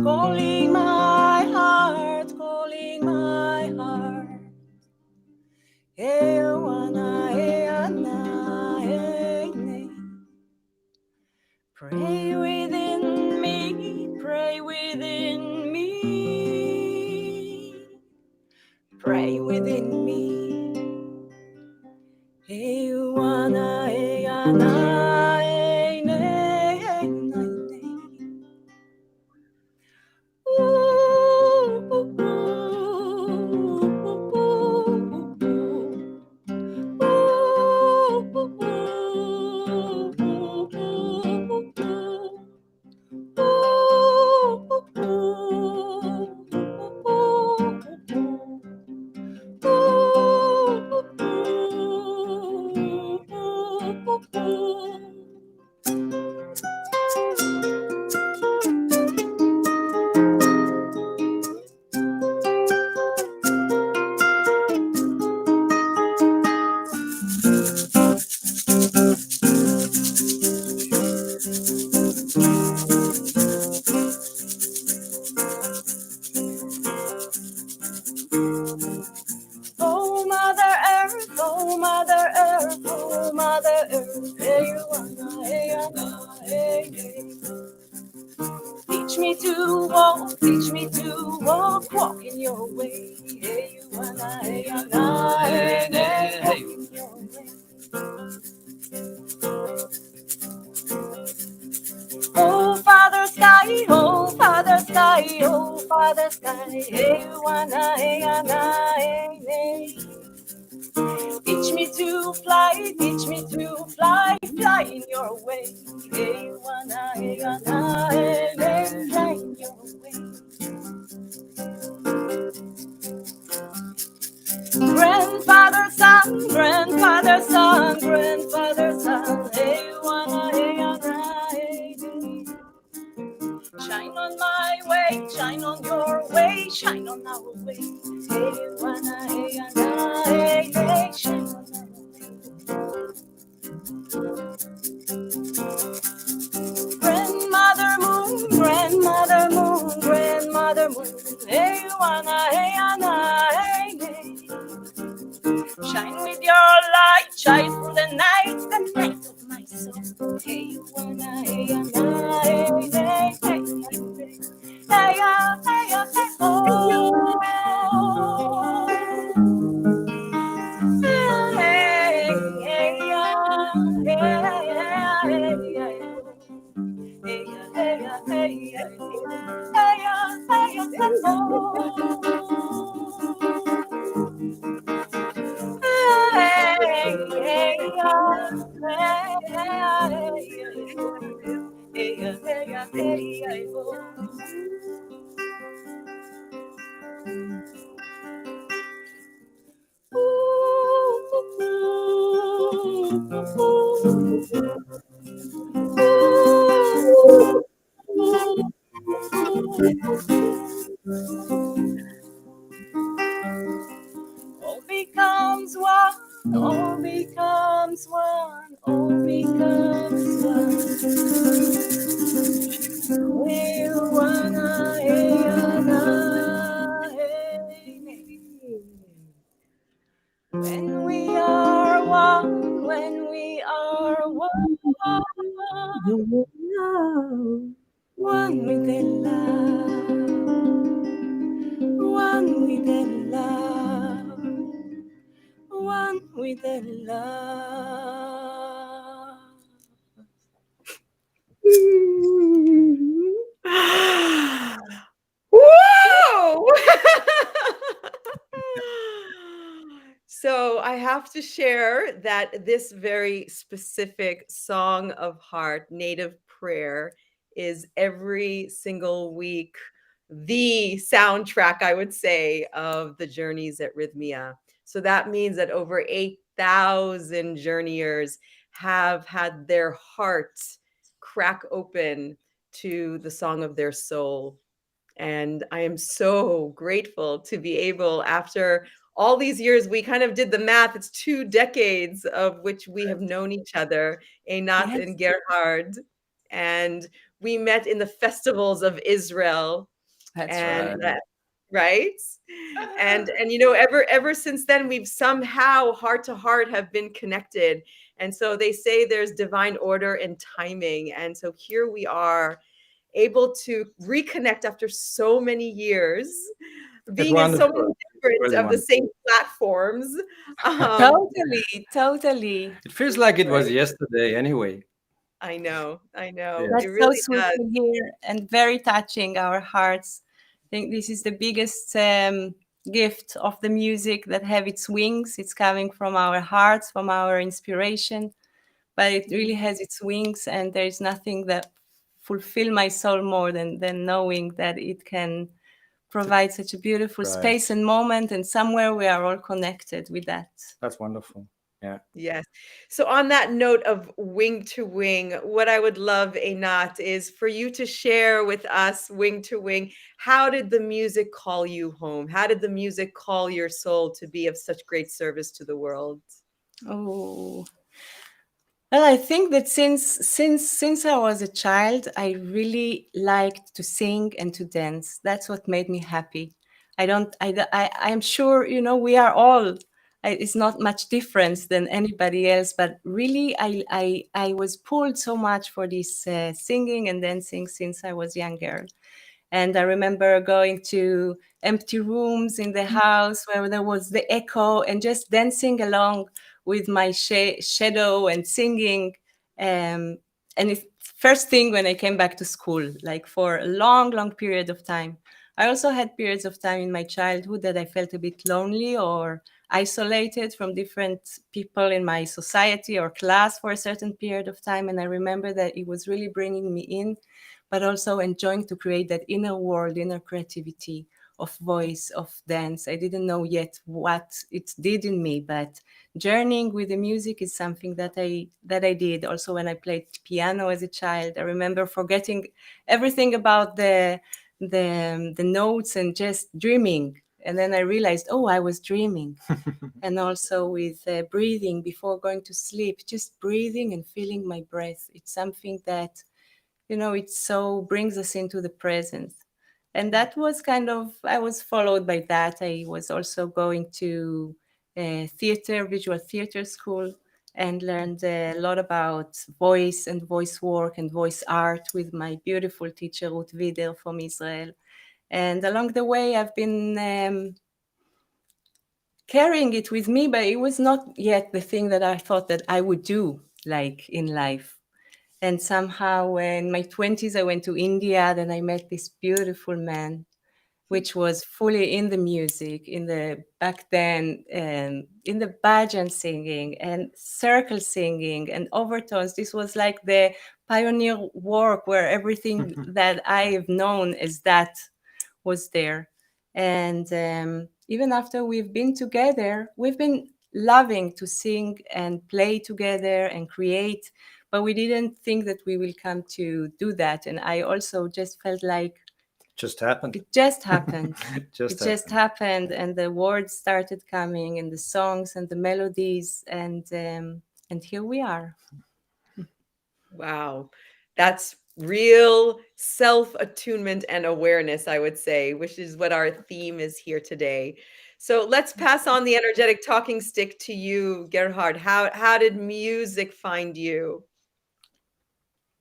calling my heart, calling my heart. Hey, wana, hey, ana, hey, hey. Pray within me, pray within me, pray within me. Hey, wana, hey, ana, hey, hey, hey, hey. Oh, Mother Earth, oh, Mother Earth, oh, Mother Earth, hey, you wanna, hey, hey, hey. Teach me to walk walk in your way. Hey, you wanna, hey, hey, hey, walk in your way. Oh, Father Sky, oh, Father Sky, oh, Father Sky, hey, you wanna, hey, hey, hey. Teach me to fly fly in your way. Hey, you wanna, hey, hey, hey, fly in your way. Grandfather, son, grandfather, son, grandfather, son, hey, you wanna, hey, hey, hey. Shine on my way, shine on your way, shine on our way. Hey, you wanna, hey, hey, hey, shine on our way. Grandmother moon, grandmother moon, grandmother moon. Hey, you wanna, hey, hey, hey. Shine with your light, shine through the night of my soul. Hey, you wanna, hey, hey, hey, hey, hey, hey, hey, oh. Hey, hey, all becomes one, all becomes one, all becomes one. We wanna, hey, when we are one, when we are one, one with the love, one with the love, one with the love. Whoa! So I have to share that this very specific song of heart, native prayer, is every single week the soundtrack, I would say, of the journeys at Rythmia. So that means that over 8,000 journeyers have had their hearts crack open to the song of their soul. And I am so grateful to be able, after all these years, we kind of did the math. It's 2 decades of which we have known each other, Einat and Gerhard. And we met in the festivals of Israel, That's and right. right, and ever since then we've somehow heart to heart have been connected. And so they say there's divine order and timing, and so here we are, able to reconnect after so many years, It's being in so many wonderful. It's different really of the wonderful. same platforms. um Totally, totally. It feels like it was right. yesterday anyway. I know, Yes. it That's so really sweet does. to hear and very touching our hearts. I think this is the biggest gift of the music that have its wings. It's coming from our hearts, from our inspiration, but it really has its wings, and there is nothing that fulfill my soul more than knowing that it can provide such a beautiful Right. space and moment, and somewhere we are all connected with that. That's wonderful. Yeah. Yes. So on that note of wing to wing, what I would love, Einat, is for you to share with us, wing to wing, how did the music call you home? How did the music call your soul to be of such great service to the world? Oh, well, I think that since I was a child, I really liked to sing and to dance. That's what made me happy. I don't. I am sure we are all. It's not much difference than anybody else, but really, I was pulled so much for this singing and dancing since I was younger. And I remember going to empty rooms in the house where there was the echo and just dancing along with my shadow and singing. Um, and it's first thing when I came back to school, like for a long, long period of time. I also had periods of time in my childhood that I felt a bit lonely or isolated from different people in my society or class for a certain period of time. And I remember that it was really bringing me in, but also enjoying to create that inner world, inner creativity of voice, of dance. I didn't know yet what it did in me, but journeying with the music is something that I did. Also, when I played piano as a child, I remember forgetting everything about the notes and just dreaming. And then I realized, oh, I was dreaming. And also with breathing before going to sleep, just breathing and feeling my breath. It's something that it so brings us into the present. And that was kind of, I was followed by that. I was also going to visual theater school, and learned a lot about voice and voice work and voice art with my beautiful teacher Ruth Wider from Israel. And along the way I've been carrying it with me, but it was not yet the thing that I thought that I would do, like, in life. And somehow in my 20s, I went to India. Then I met this beautiful man, which was fully in the music, in the back then, in the bhajan singing and circle singing and overtones. This was like the pioneer work where everything that I've known as that was there. And even after we've been together, we've been loving to sing and play together and create, but we didn't think that we will come to do that. And I also just felt like Just happened. it just happened. It just It just happened. happened, and the words started coming, and the songs and the melodies, and here we are. Wow. That's real self-attunement and awareness, I would say, which is what our theme is here today. So let's pass on the energetic talking stick to you, Gerhard. How did music find you?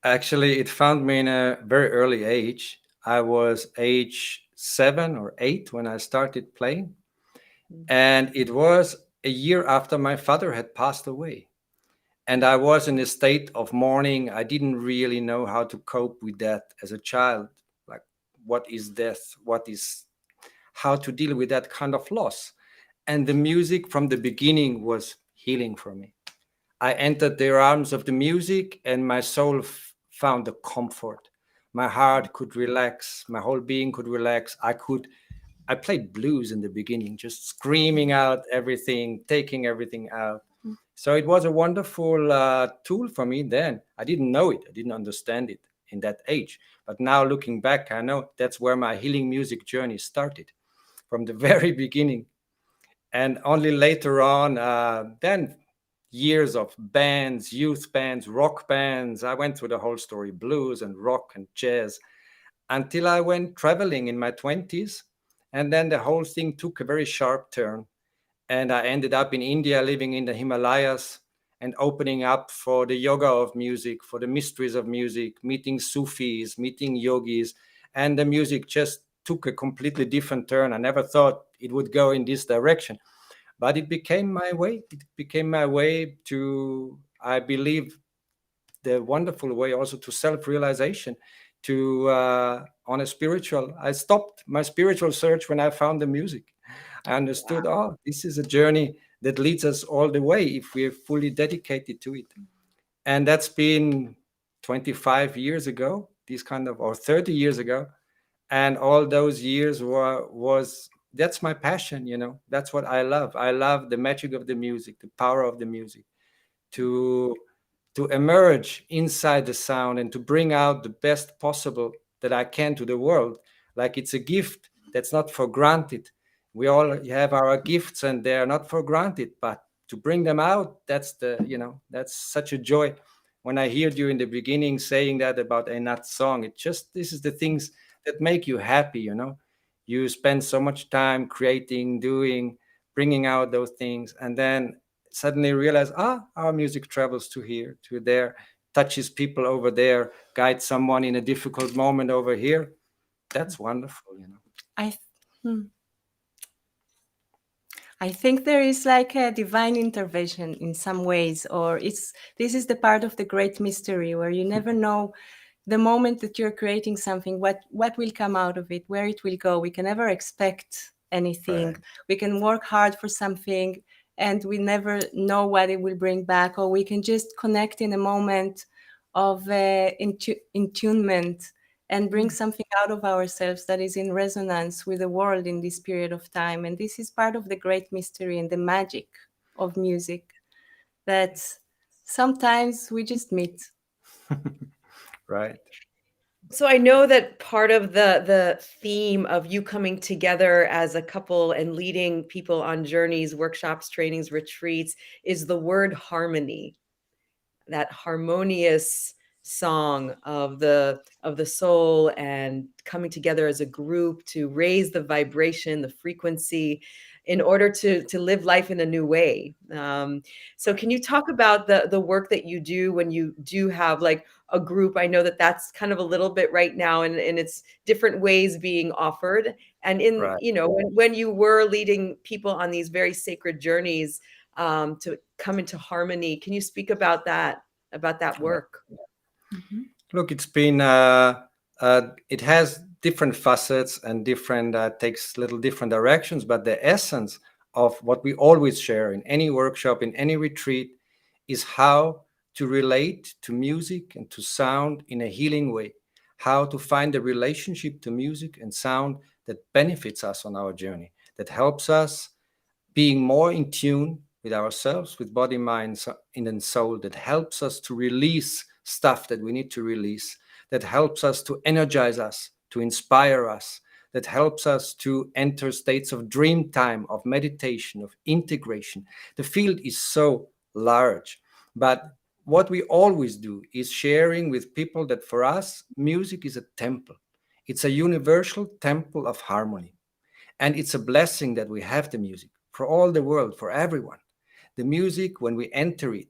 Actually, it found me in a very early age. I was age 7 or 8 when I started playing. And it was a year after my father had passed away. And I was in a state of mourning. I didn't really know how to cope with that as a child. Like, what is death? How to deal with that kind of loss? And the music from the beginning was healing for me. I entered the arms of the music, and my soul found a comfort. My heart could relax. My whole being could relax. I played blues in the beginning, just screaming out everything, taking everything out. So it was a wonderful tool for me then. I didn't know it. I didn't understand it in that age. But now looking back, I know that's where my healing music journey started, from the very beginning. And only later on, then years of bands, youth bands, rock bands. I went through the whole story, blues and rock and jazz, until I went traveling in my 20s. And then the whole thing took a very sharp turn. And I ended up in India, living in the Himalayas and opening up for the yoga of music, for the mysteries of music, meeting Sufis, meeting yogis. And the music just took a completely different turn. I never thought it would go in this direction, but it became my way. It became my way to, I believe, the wonderful way also to self-realization, to on a spiritual. I stopped my spiritual search when I found the music. I understood, oh, this is a journey that leads us all the way if we're fully dedicated to it. And that's been 25 years ago, this kind of, or 30 years ago. And all those years was that's my passion, you know. That's what I love. I love the magic of the music, the power of the music, to emerge inside the sound and to bring out the best possible that I can to the world. Like it's a gift that's not for granted. We all have our gifts and they are not for granted, but to bring them out, that's the, you know, that's such a joy. When I heard you in the beginning saying that about Einat's song, it just, this is the things that make you happy, you know. You spend so much time creating, doing, bringing out those things, and then suddenly realize, our music travels to here, to there, touches people over there, guides someone in a difficult moment over here. That's wonderful, you know. I think there is like a divine intervention in some ways, or this is the part of the great mystery where you never know the moment that you're creating something, what will come out of it, where it will go. We can never expect anything. Right. We can work hard for something and we never know what it will bring back, or we can just connect in a moment of attunement and bring something out of ourselves that is in resonance with the world in this period of time. And this is part of the great mystery and the magic of music, that sometimes we just meet. Right. So I know that part of the theme of you coming together as a couple and leading people on journeys, workshops, trainings, retreats is the word harmony. That harmonious song of the soul and coming together as a group to raise the vibration, the frequency, in order to live life in a new way. So can you talk about the work that you do when you do have like a group? I know that that's kind of a little bit right now, and it's different ways being offered. And in, Right. you know, when you were leading people on these very sacred journeys, to come into harmony, can you speak about that work? Look, it's been, it has different facets and different, takes little different directions, but the essence of what we always share in any workshop, in any retreat, is how to relate to music and to sound in a healing way, how to find a relationship to music and sound that benefits us on our journey, that helps us being more in tune with ourselves, with body, mind, and soul, that helps us to release stuff that we need to release, that helps us to energize us, to inspire us, that helps us to enter states of dream time, of meditation, of integration. The field is so large, but what we always do is sharing with people that for us, music is a temple. It's a universal temple of harmony. And it's a blessing that we have the music for all the world, for everyone. The music, when we enter it,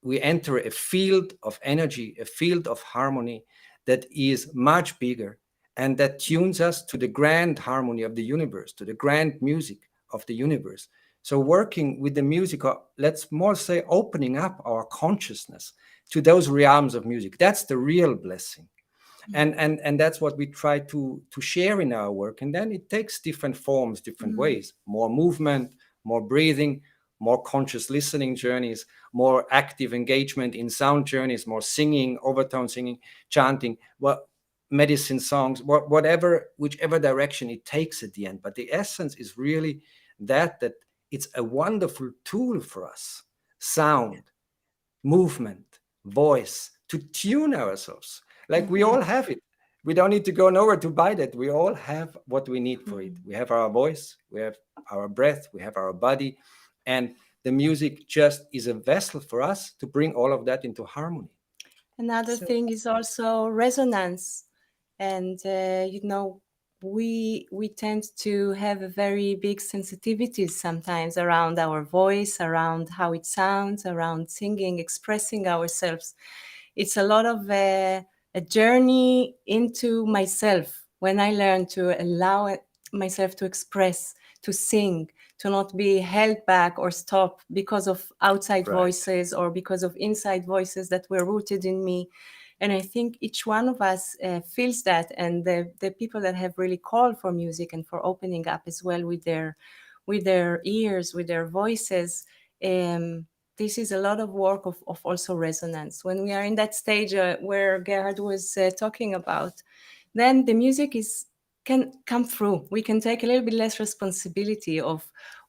we enter a field of energy, a field of harmony that is much bigger and that tunes us to the grand harmony of the universe, to the grand music of the universe. So working with the music, let's more say opening up our consciousness to those realms of music. That's the real blessing. And that's what we try to share in our work. And then it takes different forms, different ways, more movement, more breathing, more conscious listening journeys, more active engagement in sound journeys, more singing, overtone singing, chanting, medicine songs, whatever, whichever direction it takes at the end. But the essence is really that it's a wonderful tool for us. Sound, movement, voice, to tune ourselves. Like we all have it. We don't need to go nowhere to buy that. We all have what we need for it. We have our voice, we have our breath, we have our body. And the music just is a vessel for us to bring all of that into harmony. Another So- thing is also resonance, and we tend to have a very big sensitivities sometimes around our voice, around how it sounds, around singing, expressing ourselves. It's a lot of a journey into myself when I learn to allow myself to express, to sing, to not be held back or stopped because of outside Right. voices or because of inside voices that were rooted in me. And I think each one of us feels that, and the people that have really called for music and for opening up as well with their ears, with their voices. This is a lot of work of also resonance. When we are in that stage where Gerhard was talking about, then the music can come through. We can take a little bit less responsibility of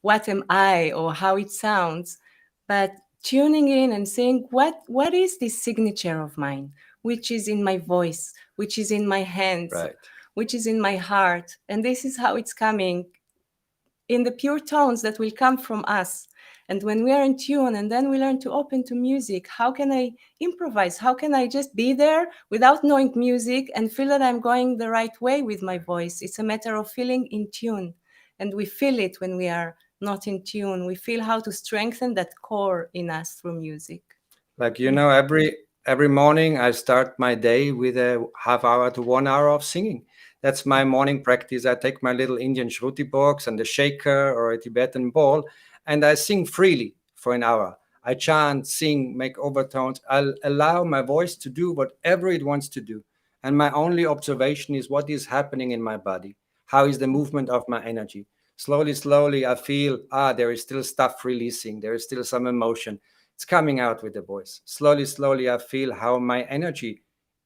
what am I or how it sounds, but tuning in and saying what is this signature of mine, which is in my voice, which is in my hands, Right. which is in my heart, and this is how it's coming in the pure tones that will come from us. And when we are in tune and then we learn to open to music, how can I improvise? How can I just be there without knowing music and feel that I'm going the right way with my voice? It's a matter of feeling in tune. And we feel it when we are not in tune. We feel how to strengthen that core in us through music. Like, every morning I start my day with a half hour to 1 hour of singing. That's my morning practice. I take my little Indian shruti box and a shaker or a Tibetan bowl, and I sing freely for an hour. I chant, sing, make overtones. I'll allow my voice to do whatever it wants to do. And my only observation is what is happening in my body. How is the movement of my energy? Slowly, slowly, I feel, there is still stuff releasing. There is still some emotion. It's coming out with the voice. Slowly, slowly, I feel how my energy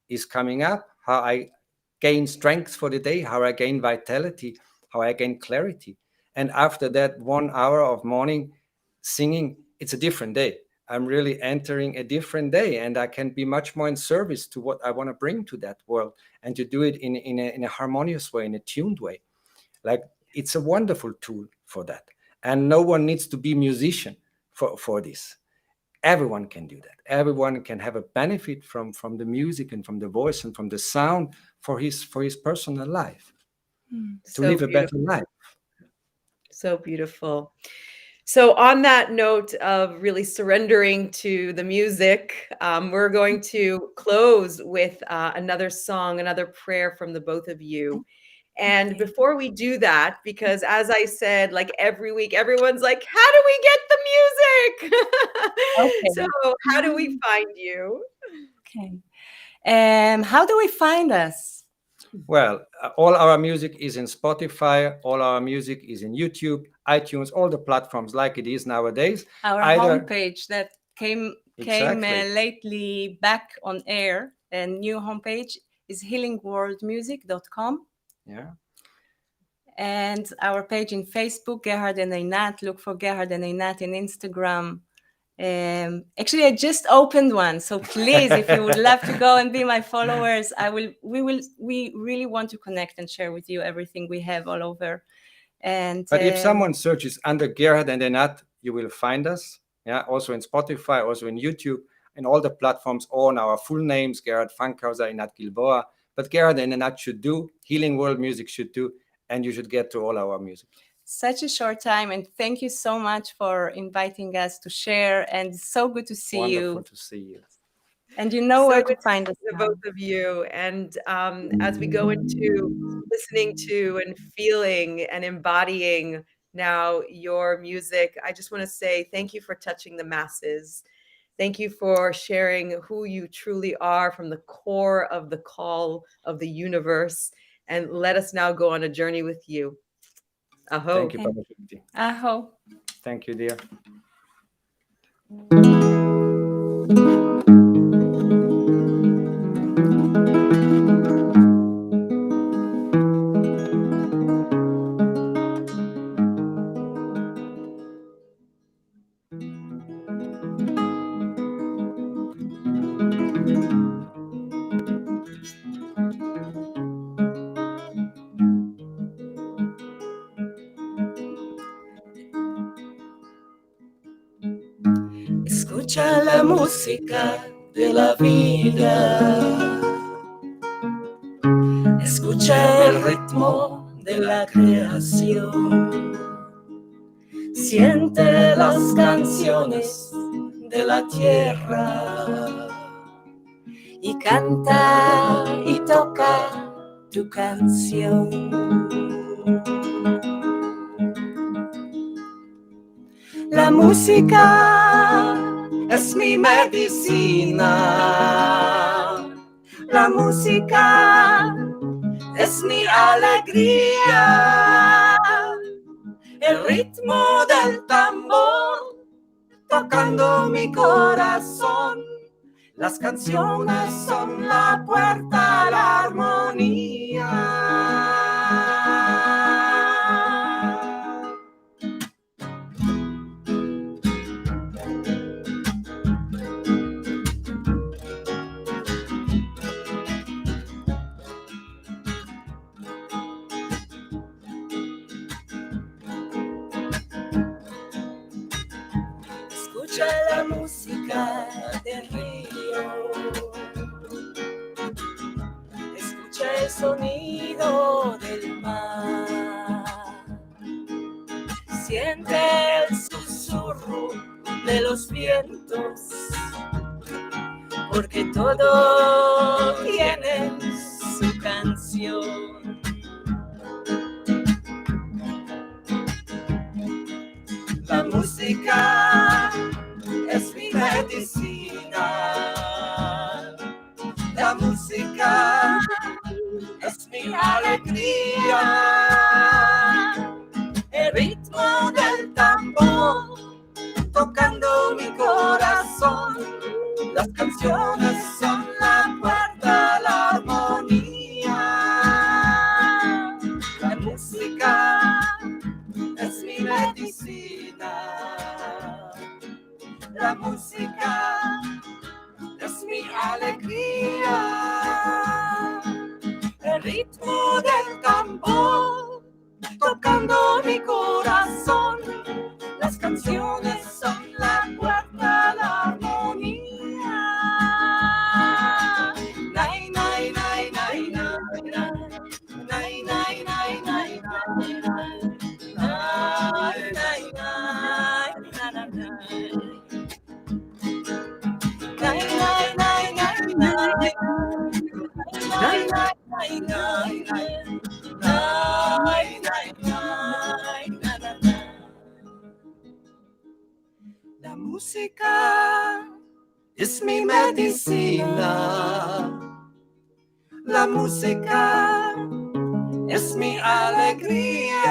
is coming up, how I gain strength for the day, how I gain vitality, how I gain clarity. And after that 1 hour of morning singing, it's a different day. I'm really entering a different day, and I can be much more in service to what I want to bring to that world, and to do it in a harmonious way, in a tuned way. Like, it's a wonderful tool for that. And no one needs to be a musician for this. Everyone can do that. Everyone can have a benefit from the music and from the voice and from the sound for his personal life, to So live a better beautiful. life. So beautiful. So, on that note of really surrendering to the music, we're going to close with another song, another prayer from the both of you. And Okay. before we do that, because as I said, like every week, everyone's like, how do we get the music? Okay. So, how do we find you? Okay. How do we find us? Well, all our music is in Spotify. All our music is in YouTube, iTunes, all the platforms like it is nowadays. Our Either homepage that came exactly, lately back on air, a new homepage is healingworldmusic.com. yeah. And our page in Facebook, Gerhard and Einat. Look for Gerhard and Einat in Instagram. Actually, I just opened one, so please, if you would love to go and be my followers, we really want to connect and share with you everything we have all over. And But if someone searches under Gerhard and Enat, you will find us. Yeah, also in Spotify, also in YouTube, and all the platforms, all on our full names, Gerhard Fankhauser, Enat Gilboa. But Gerhard and Enat should do, Healing World Music should do, and you should get to all our music. such a short time, and thank you so much for inviting us to share, and so good to see Wonderful you. to see you. And you know So where good to to find us see the now. both of you. And as we go into listening to and feeling and embodying now your music, I just want to say thank you for touching the masses. Thank you for sharing who you truly are from the core of the call of the universe. And let us now go on a journey with you. Aho. Thank you, Okay. Parashakti. Aho. Thank you, dear. Escucha la música de la vida. Escucha el ritmo de la creación. Siente las canciones de la tierra. Y canta y toca tu canción. La música es mi medicina. La música es mi alegría. El ritmo del tambor tocando mi corazón. Las canciones son la puerta a la armonía. Escucha la música del río. Escucha el sonido del mar. Siente el susurro de los vientos. Porque todo tiene su canción. La música es mi medicina. La música es mi alegría. El ritmo del tambor tocando mi corazón. Las canciones son la puerta a la armonía. La música es mi medicina. La música es mi alegría. El ritmo del tambor tocando mi corazón. Las canciones son la puerta a la armonía. Nay, nay, nay, nay, nay, nay. Nay, nay, nay, nay, nay, nay. Nay, nay, nay, na, na, na. Nay, nay, nay, nay, nay. Nay, nay, nay, nay, nay. Nay, nay, nay, na, na, na. La música es mi medicina. La música es mi alegría.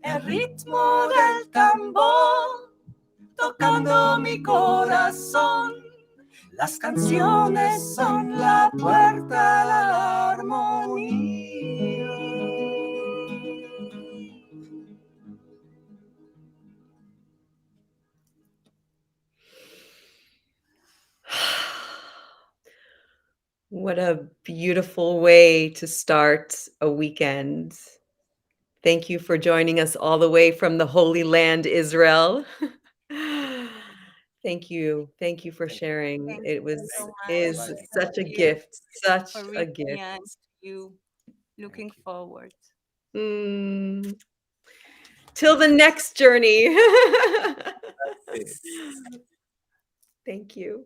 El ritmo del tambor tocando mi corazón. Las canciones son la puerta a la armonía. What a beautiful way to start a weekend. Thank you for joining us all the way from the Holy Land, Israel. Thank you. Thank you for sharing. Thank It you was so much. is Thank such a you gift. Such for a gift. rythmia and you. Looking forward. Till the next journey. Thank you.